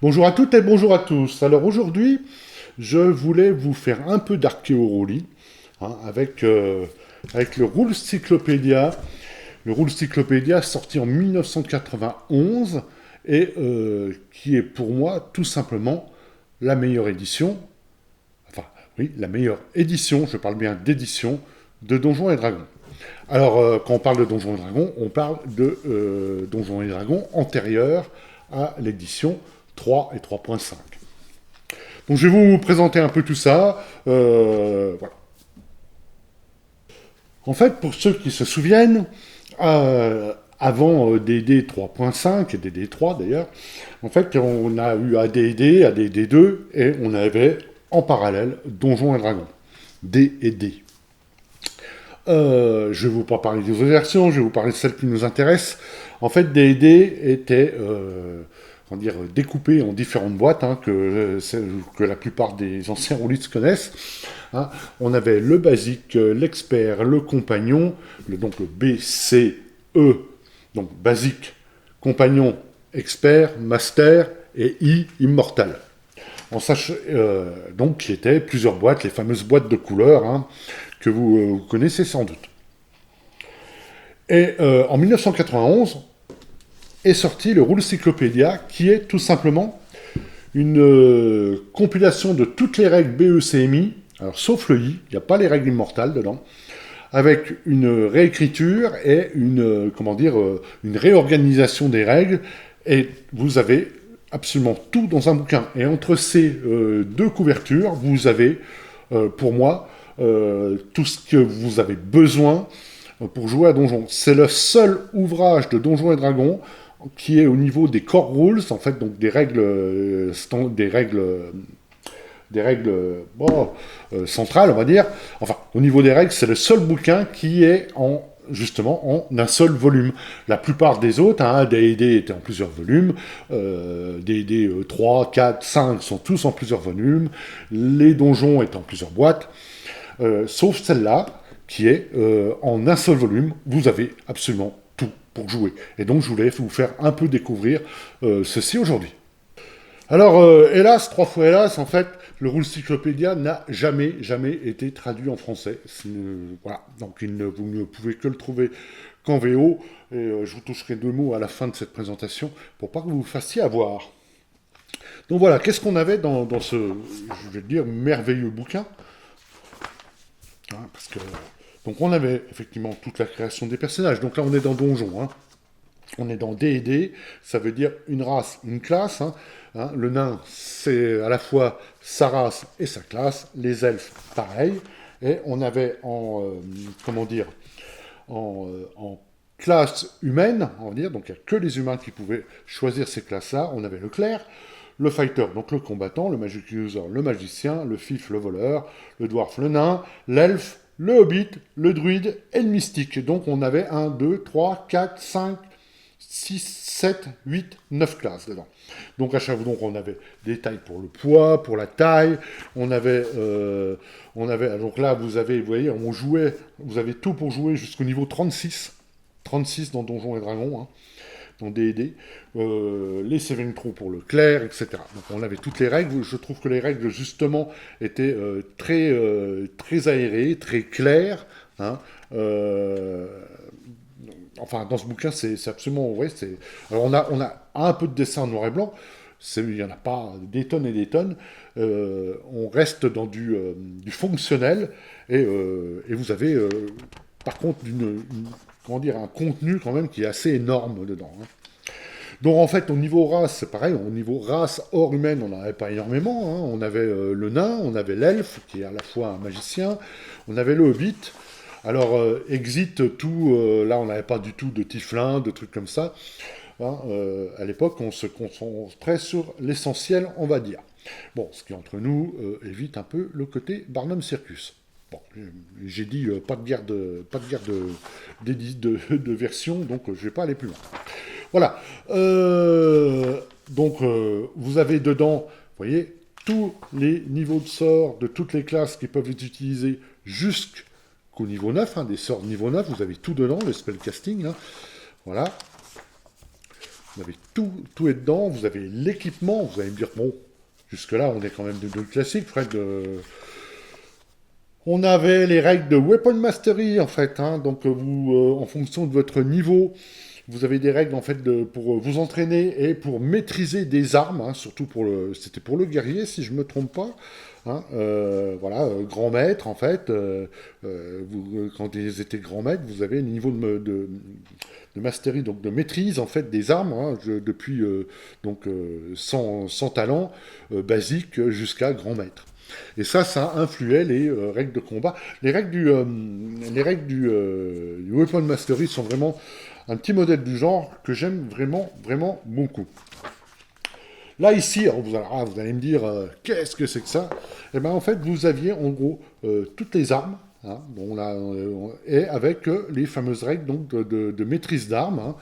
Bonjour à toutes et bonjour à tous. Alors aujourd'hui, je voulais vous faire un peu d'archéorolie avec le Rule Cyclopédia. Le Rule Cyclopédia sorti en 1991 et qui est pour moi tout simplement la meilleure édition, enfin oui, la meilleure édition, je parle bien d'édition, de Donjons et Dragons. Alors, quand on parle de Donjons et Dragons, on parle de Donjons et Dragons antérieurs à l'édition 3 et 3.5. Donc, je vais vous présenter un peu tout ça. Voilà. En fait, pour ceux qui se souviennent, avant D&D 3.5 et D&D 3 d'ailleurs, en fait, on a eu AD&D, AD&D 2 et on avait en parallèle Donjons et Dragons, D et D. Je vais vous pas parler des autres versions, je vais vous parler de celle qui nous intéresse. En fait, D&D était découpé en différentes boîtes que la plupart des anciens roulistes connaissent. On avait le basique, l'expert, le compagnon, donc le BCE, donc basique, compagnon, expert, master et I, immortal. Donc qui étaient plusieurs boîtes, les fameuses boîtes de couleurs, que vous connaissez sans doute. Et en 1991 est sorti le Rule Cyclopédia, qui est tout simplement une compilation de toutes les règles BECMI, alors sauf le I, il n'y a pas les règles immortales dedans, avec une réécriture et une réorganisation des règles, et vous avez absolument tout dans un bouquin. Et entre ces deux couvertures, vous avez, pour moi, tout ce que vous avez besoin pour jouer à Donjon. C'est le seul ouvrage de Donjons et Dragons qui est au niveau des core rules, en fait, donc des règles, centrales, on va dire. Enfin, au niveau des règles, c'est le seul bouquin qui est justement en un seul volume. La plupart des autres, D&D étaient en plusieurs volumes, D&D 3, 4, 5 sont tous en plusieurs volumes, les donjons étaient en plusieurs boîtes, sauf celle-là, qui est en un seul volume, vous avez absolument tout pour jouer. Et donc je voulais vous faire un peu découvrir ceci aujourd'hui. Alors, hélas, 3 fois hélas, en fait, le Rule Cyclopédia n'a jamais été traduit en français. Voilà, donc vous ne pouvez que le trouver qu'en VO, et je vous toucherai 2 mots à la fin de cette présentation, pour pas que vous vous fassiez avoir. Donc voilà, qu'est-ce qu'on avait dans ce, je vais dire, merveilleux bouquin, parce que donc on avait effectivement toute la création des personnages. Donc là on est dans Donjon, on est dans D&D, ça veut dire une race, une classe. Le nain, c'est à la fois sa race et sa classe. Les elfes, pareil. Et on avait en classe humaine, on va dire, donc il n'y a que les humains qui pouvaient choisir ces classes-là. On avait le clerc, le fighter, donc le combattant, le magic user, le magicien, le fif, le voleur, le dwarf, le nain, l'elfe, le hobbit, le druide et le mystique. Donc on avait 1, 2, 3, 4, 5, 6, 7, 8, 9 classes dedans. Donc à chaque fois, on avait des tailles pour le poids, pour la taille. On avait donc là, vous voyez, vous avez tout pour jouer jusqu'au niveau 36. 36 dans Donjons et Dragons, dans D&D. Les saving throws pour le clerc, etc. Donc on avait toutes les règles. Je trouve que les règles, justement, étaient très aérées, très claires. Enfin, dans ce bouquin, c'est absolument... Ouais, alors, on a un peu de dessin en noir et blanc. Il n'y en a pas des tonnes et des tonnes. On reste dans du fonctionnel. Et vous avez, par contre, un contenu, quand même, qui est assez énorme dedans. Donc, en fait, au niveau race, c'est pareil. Au niveau race hors humaine, on n'en avait pas énormément. On avait le nain, on avait l'elfe, qui est à la fois un magicien. On avait le hobbit. Alors, exit tout, là on n'avait pas du tout de tiflin, de trucs comme ça. À l'époque, on se concentrait sur l'essentiel, on va dire. Bon, ce qui entre nous évite un peu le côté Barnum Circus. Bon, j'ai dit pas de guerre de version, donc je ne vais pas aller plus loin. Voilà. Donc, vous avez dedans, vous voyez, tous les niveaux de sorts de toutes les classes qui peuvent être utilisées jusqu'au niveau 9, des sorts niveau 9, vous avez tout dedans, le spellcasting, voilà. Vous avez tout est dedans, vous avez l'équipement, vous allez me dire, bon, jusque-là, on est quand même de classique, Fred. On avait les règles de Weapon Mastery, en fait, hein, donc en fonction de votre niveau, vous avez des règles, en fait, pour vous entraîner et pour maîtriser des armes, hein, surtout c'était pour le guerrier, si je me trompe pas. Hein, voilà, grand maître, en fait, quand ils étaient grand maître, vous avez le niveau de mastery, donc de maîtrise, en fait, des armes, hein, depuis donc, sans talent, basique, jusqu'à grand maître. Et ça influait les règles de combat. Les règles du Weapon Mastery sont vraiment un petit modèle du genre que j'aime vraiment, vraiment beaucoup. Là, ici, alors vous allez me dire, qu'est-ce que c'est que ça? Eh bien, en fait, vous aviez en gros toutes les armes, hein, et avec les fameuses règles donc, de maîtrise d'armes. Hein.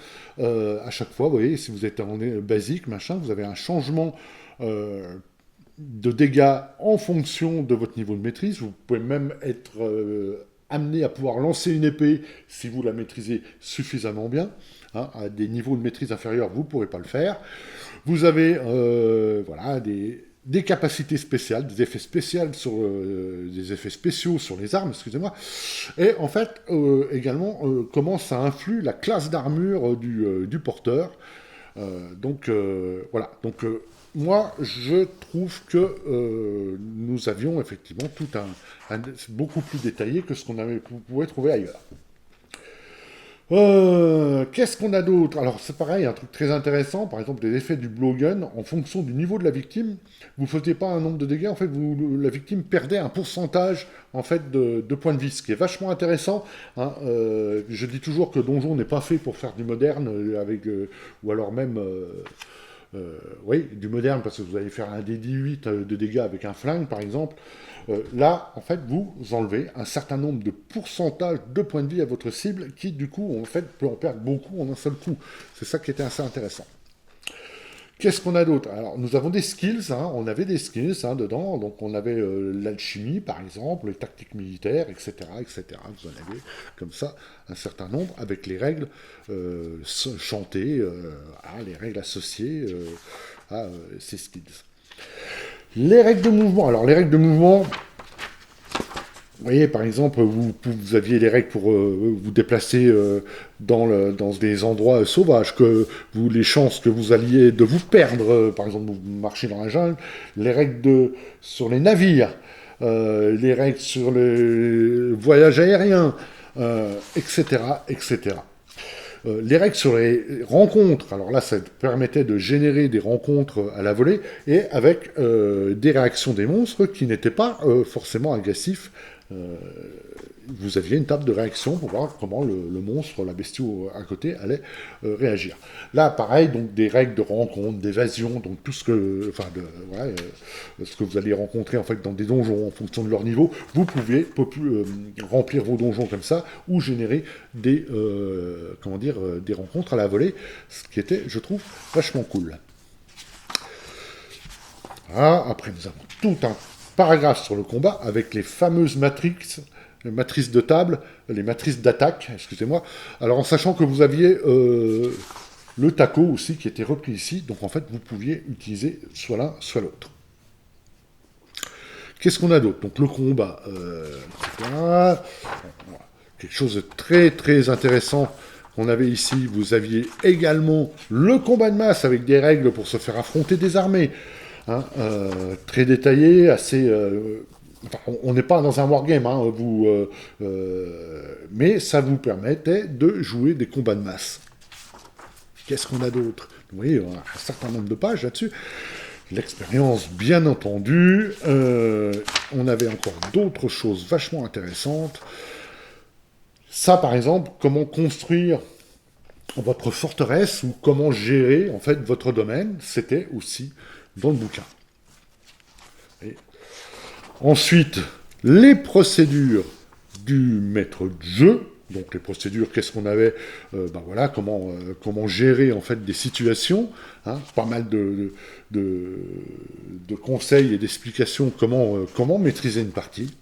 À chaque fois, vous voyez, si vous êtes en basique, machin, vous avez un changement de dégâts en fonction de votre niveau de maîtrise. Vous pouvez même être amené à pouvoir lancer une épée si vous la maîtrisez suffisamment bien. Hein, à des niveaux de maîtrise inférieurs, vous ne pourrez pas le faire. Vous avez voilà, des capacités spéciales, des effets spéciaux sur les armes, excusez-moi. Et en fait, également, comment ça influe la classe d'armure du porteur. Voilà. Donc, moi, je trouve que nous avions effectivement beaucoup plus détaillé que ce qu'on pouvait trouver ailleurs. Qu'est-ce qu'on a d'autre? Alors c'est pareil, un truc très intéressant, par exemple des effets du blowgun, en fonction du niveau de la victime, vous ne faisiez pas un nombre de dégâts, en fait la victime perdait un pourcentage en fait de points de vie, ce qui est vachement intéressant. Hein. Je dis toujours que Donjon n'est pas fait pour faire du moderne, ou alors même oui, du moderne, parce que vous allez faire un D18 de dégâts avec un flingue, par exemple. Là, en fait, vous enlevez un certain nombre de pourcentages de points de vie à votre cible, qui, du coup, en fait, peut en perdre beaucoup en un seul coup. C'est ça qui était assez intéressant. Qu'est-ce qu'on a d'autre? Alors, nous avons des skills, hein, on avait des skills hein, dedans, donc on avait l'alchimie, par exemple, les tactiques militaires, etc., etc. Vous en avez comme ça un certain nombre, avec les règles chantées, les règles associées à ces skills. Les règles de mouvement. Alors, les règles de mouvement, vous voyez, par exemple, vous aviez les règles pour vous déplacer dans des endroits sauvages, les chances que vous alliez de vous perdre, par exemple, vous marchez dans la jungle, les règles sur les navires, les règles sur les voyages aériens, etc., etc. Les règles sur les rencontres, alors là, ça permettait de générer des rencontres à la volée, et avec des réactions des monstres qui n'étaient pas forcément agressifs. Vous aviez une table de réaction pour voir comment le monstre, la bestiole à côté, allait réagir. Là, pareil, donc des règles de rencontre, d'évasion, donc tout ce que, ce que vous allez rencontrer en fait dans des donjons en fonction de leur niveau, vous pouviez remplir vos donjons comme ça ou générer des rencontres à la volée, ce qui était, je trouve, vachement cool. Ah, après, nous avons tout un paragraphe sur le combat avec les fameuses matrices de table, les matrices d'attaque, excusez-moi. Alors en sachant que vous aviez le taco aussi qui était repris ici, donc en fait vous pouviez utiliser soit l'un soit l'autre. Qu'est-ce qu'on a d'autre? Donc le combat, quelque chose de très très intéressant qu'on avait ici. Vous aviez également le combat de masse avec des règles pour se faire affronter des armées. Hein, très détaillé, assez... on n'est pas dans un wargame, hein, mais ça vous permettait de jouer des combats de masse. Qu'est-ce qu'on a d'autre? Vous voyez, on a un certain nombre de pages là-dessus. L'expérience, bien entendu. On avait encore d'autres choses vachement intéressantes. Ça, par exemple, comment construire votre forteresse ou comment gérer en fait votre domaine, c'était aussi dans le bouquin. Et ensuite, les procédures du maître de jeu. Donc les procédures, qu'est-ce qu'on avait comment gérer en fait des situations. Hein, pas mal de conseils et d'explications comment maîtriser une partie.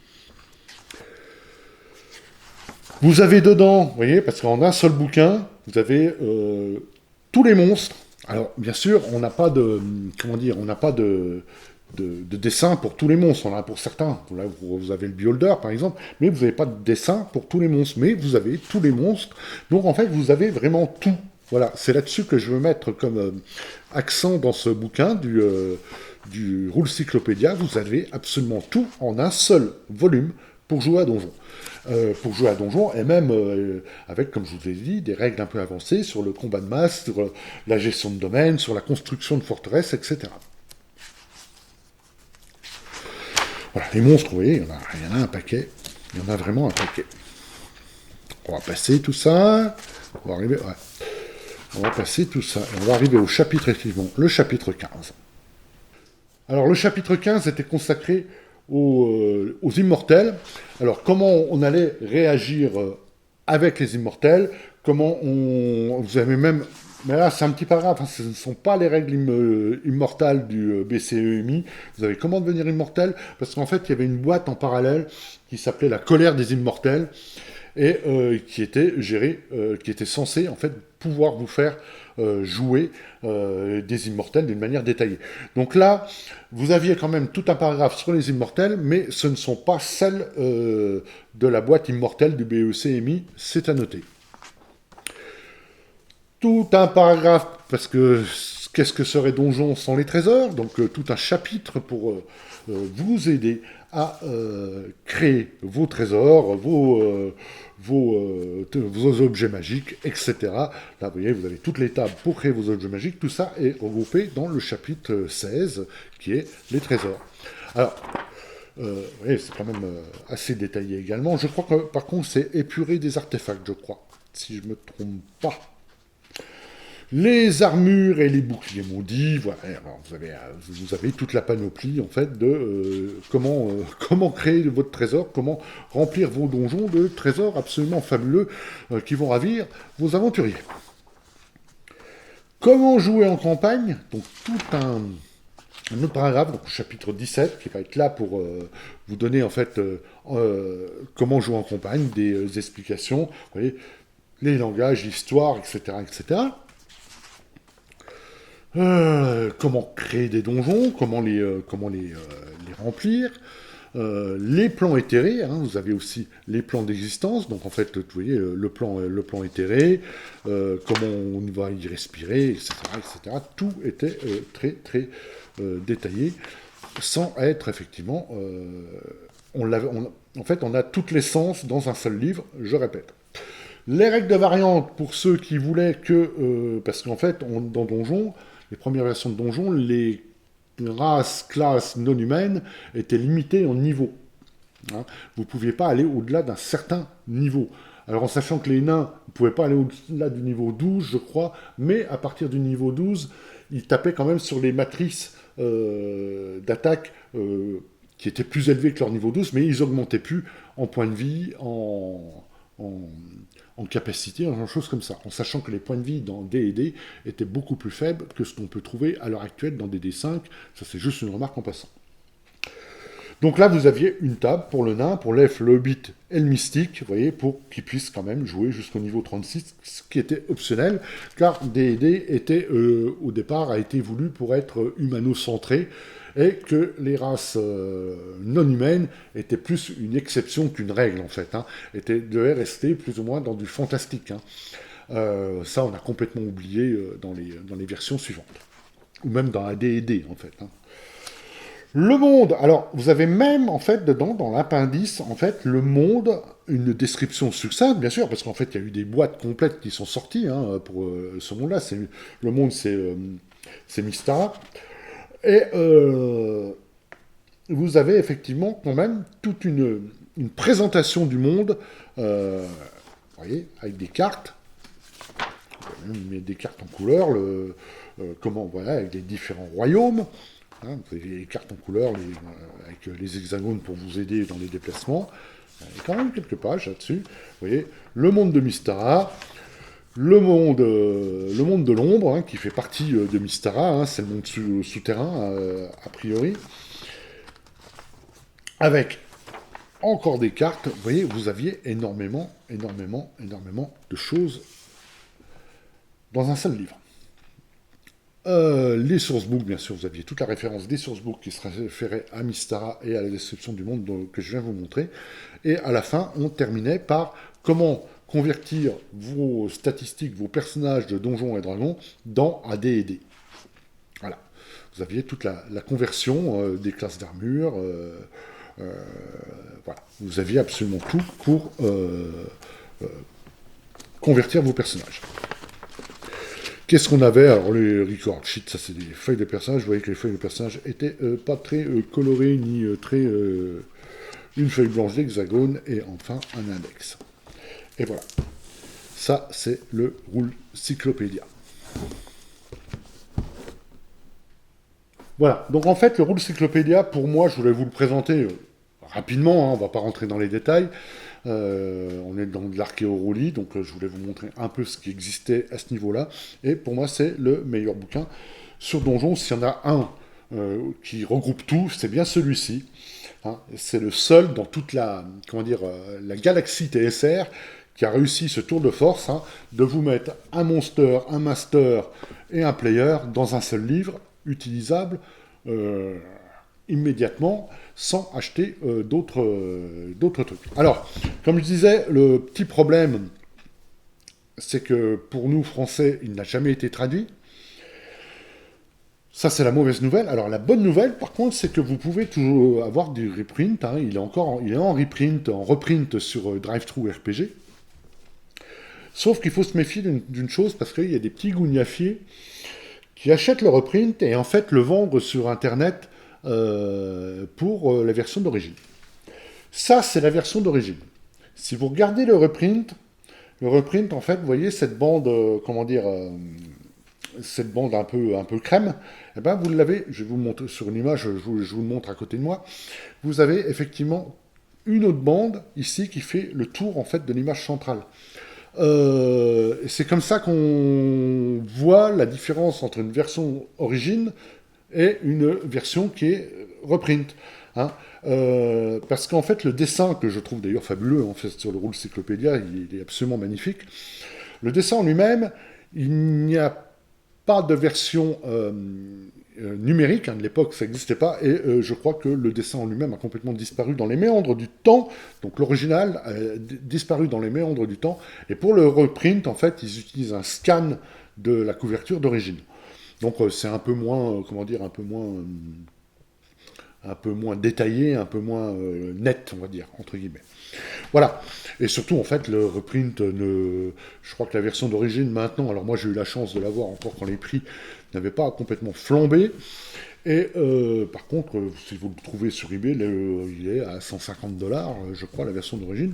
Vous avez dedans, vous voyez, parce qu'en un seul bouquin, vous avez tous les monstres. Alors, bien sûr, on n'a pas de, comment dire, on n'a pas de dessin pour tous les monstres. On en a pour certains. Là, vous avez le beholder, par exemple, mais vous n'avez pas de dessin pour tous les monstres. Mais vous avez tous les monstres. Donc, en fait, vous avez vraiment tout. Voilà, c'est là-dessus que je veux mettre comme accent dans ce bouquin du Rule Cyclopédia. Vous avez absolument tout en un seul volume pour jouer à Donjon. Pour jouer à Donjon, et même avec, comme je vous ai dit, des règles un peu avancées sur le combat de masse, sur la gestion de domaine, sur la construction de forteresses, etc. Voilà, les monstres, vous voyez, il y en a un paquet. Il y en a vraiment un paquet. On va passer tout ça. On va arriver, ouais. On va passer tout ça. Et on va arriver au chapitre, effectivement, le chapitre 15. Alors, le chapitre 15 était consacré aux immortels. Alors, comment on allait réagir avec les immortels, comment on... Vous avez même... Mais là, c'est un petit paragraphe, hein, ce ne sont pas les règles immortales du BCEMI. Vous avez comment devenir immortel, parce qu'en fait, il y avait une boîte en parallèle qui s'appelait la colère des immortels, et qui était gérée, qui était censée, en fait, pouvoir vous faire jouer des immortels d'une manière détaillée. Donc là, vous aviez quand même tout un paragraphe sur les immortels, mais ce ne sont pas celles de la boîte immortelle du BECMI, c'est à noter. Tout un paragraphe, parce que qu'est-ce que serait Donjon sans les trésors? Donc tout un chapitre pour vous aider à créer vos trésors, vos objets magiques, etc. Là, vous voyez, vous avez toutes les tables pour créer vos objets magiques. Tout ça est regroupé dans le chapitre 16, qui est les trésors. Alors, oui, c'est quand même assez détaillé également. Je crois que, par contre, c'est épuré des artefacts, je crois, si je ne me trompe pas. Les armures et les boucliers maudits, voilà. Alors vous avez toute la panoplie en fait de comment créer votre trésor, comment remplir vos donjons de trésors absolument fabuleux qui vont ravir vos aventuriers. Comment jouer en campagne? Donc tout un autre paragraphe, donc chapitre 17, qui va être là pour vous donner en fait comment jouer en campagne, des explications, vous voyez, les langages, l'histoire, etc., etc. Comment créer des donjons, comment les remplir, les plans éthérés, hein, vous avez aussi les plans d'existence, donc en fait, vous voyez, le plan éthéré, comment on va y respirer, etc., etc. Tout était très, très détaillé, sans être effectivement... en fait, on a toute l'essence dans un seul livre, je répète. Les règles de variante, pour ceux qui voulaient que... parce qu'en fait, dans Donjon, les premières versions de Donjon, les races, classes non humaines étaient limitées en niveau. Hein, vous ne pouviez pas aller au-delà d'un certain niveau. Alors en sachant que les nains ne pouvaient pas aller au-delà du niveau 12, je crois, mais à partir du niveau 12, ils tapaient quand même sur les matrices d'attaque qui étaient plus élevées que leur niveau 12, mais ils augmentaient plus en points de vie, en capacité, en chose comme ça, en sachant que les points de vie dans D&D étaient beaucoup plus faibles que ce qu'on peut trouver à l'heure actuelle dans DD5. Ça, c'est juste une remarque en passant. Donc là, vous aviez une table pour le nain, pour l'elfe, le hobbit et le mystique, vous voyez, pour qu'ils puissent quand même jouer jusqu'au niveau 36, ce qui était optionnel, car D&D était, au départ, a été voulu pour être humano-centré, et que les races non humaines étaient plus une exception qu'une règle, en fait, hein, devaient rester plus ou moins dans du fantastique. Hein. Ça, on a complètement oublié dans les versions suivantes, ou même dans AD&D, en fait. Hein. Le monde, alors, vous avez même, en fait, dedans, dans l'appendice, en fait, le monde, une description succincte, bien sûr, parce qu'en fait, il y a eu des boîtes complètes qui sont sorties hein, pour ce monde-là. Le monde, c'est Mystara. Et vous avez effectivement quand même toute une présentation du monde, vous voyez, avec des cartes, des cartes en couleur, voilà, avec les différents royaumes. Hein, vous avez les cartes en couleur avec les hexagones pour vous aider dans les déplacements. Il y a quand même quelques pages là-dessus. Vous voyez, le monde de Mystara. Le monde de l'ombre, hein, qui fait partie de Mystara, hein, c'est le monde souterrain, a priori. Avec encore des cartes, vous voyez, vous aviez énormément de choses dans un seul livre. Les sourcebooks, bien sûr, vous aviez toute la référence des sourcebooks qui se référaient à Mystara et à la description du monde que je viens de vous montrer. Et à la fin, on terminait par comment convertir vos statistiques, vos personnages de Donjons et Dragons dans AD&D. Voilà. Vous aviez toute la conversion des classes d'armure. Voilà. Vous aviez absolument tout pour convertir vos personnages. Qu'est-ce qu'on avait? Alors, les record sheets, ça c'est des feuilles de personnages. Vous voyez que les feuilles de personnages étaient pas très colorées, ni très... une feuille blanche d'hexagone, et enfin un index. Et voilà. Ça, c'est le Rule Cyclopédia. Voilà. Donc, en fait, le Rule Cyclopédia, pour moi, je voulais vous le présenter rapidement, hein, on ne va pas rentrer dans les détails. On est dans de l'archéoroulis, donc je voulais vous montrer un peu ce qui existait à ce niveau-là. Et pour moi, c'est le meilleur bouquin sur Donjons. S'il y en a un qui regroupe tout, c'est bien celui-ci. Hein. C'est le seul dans toute la, comment dire, la galaxie TSR qui a réussi ce tour de force, hein, de vous mettre un monster, un master et un player dans un seul livre, utilisable immédiatement, sans acheter d'autres trucs. Alors, comme je disais, le petit problème, c'est que pour nous, Français, il n'a jamais été traduit. Ça, c'est la mauvaise nouvelle. Alors, la bonne nouvelle, par contre, c'est que vous pouvez toujours avoir du reprint. Hein. Il est en reprint, sur Drive-Thru RPG. Sauf qu'il faut se méfier d'une chose, parce qu'il y a des petits gougnafiers qui achètent le reprint et en fait le vendent sur Internet pour la version d'origine. Ça, c'est la version d'origine. Si vous regardez le reprint, en fait, vous voyez cette bande, cette bande un peu crème, eh ben, vous l'avez, je vais vous montrer sur une image, je vous le montre à côté de moi, vous avez effectivement une autre bande ici qui fait le tour en fait de l'image centrale. C'est comme ça qu'on voit la différence entre une version origine et une version qui est reprint. Hein. Parce qu'en fait, le dessin, que je trouve d'ailleurs fabuleux, en fait, sur le Rule Cyclopédia, il est absolument magnifique. Le dessin en lui-même, il n'y a pas de version numérique, hein, de l'époque ça n'existait pas, et je crois que le dessin en lui-même a complètement disparu dans les méandres du temps, donc l'original a disparu dans les méandres du temps, et pour le reprint, en fait, ils utilisent un scan de la couverture d'origine. Donc c'est un peu moins, un peu moins détaillé, un peu moins net, on va dire, entre guillemets. Voilà. Et surtout, en fait, le reprint, je crois que la version d'origine, maintenant, alors moi j'ai eu la chance de l'avoir encore quand les prix n'avaient pas complètement flambé. Et par contre, si vous le trouvez sur eBay, il est à 150 $, je crois, la version d'origine.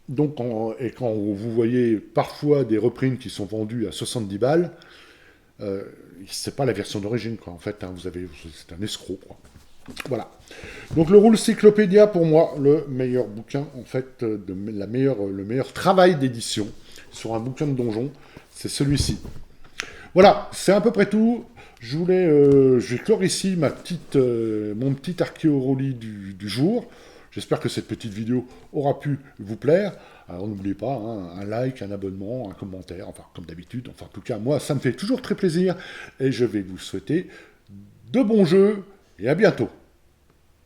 Donc, et quand vous voyez parfois des reprints qui sont vendus à 70 balles, c'est pas la version d'origine, quoi. En fait, hein, c'est un escroc, quoi. Voilà. Donc le Rule Cyclopédia, pour moi, le meilleur bouquin, en fait, le meilleur travail d'édition sur un bouquin de donjon, c'est celui-ci. Voilà, c'est à peu près tout. Je vais clore ici mon petit archéoroulis du jour. J'espère que cette petite vidéo aura pu vous plaire. Alors n'oubliez pas, hein, un like, un abonnement, un commentaire, enfin comme d'habitude. Enfin en tout cas, moi, ça me fait toujours très plaisir. Et je vais vous souhaiter de bons jeux et à bientôt.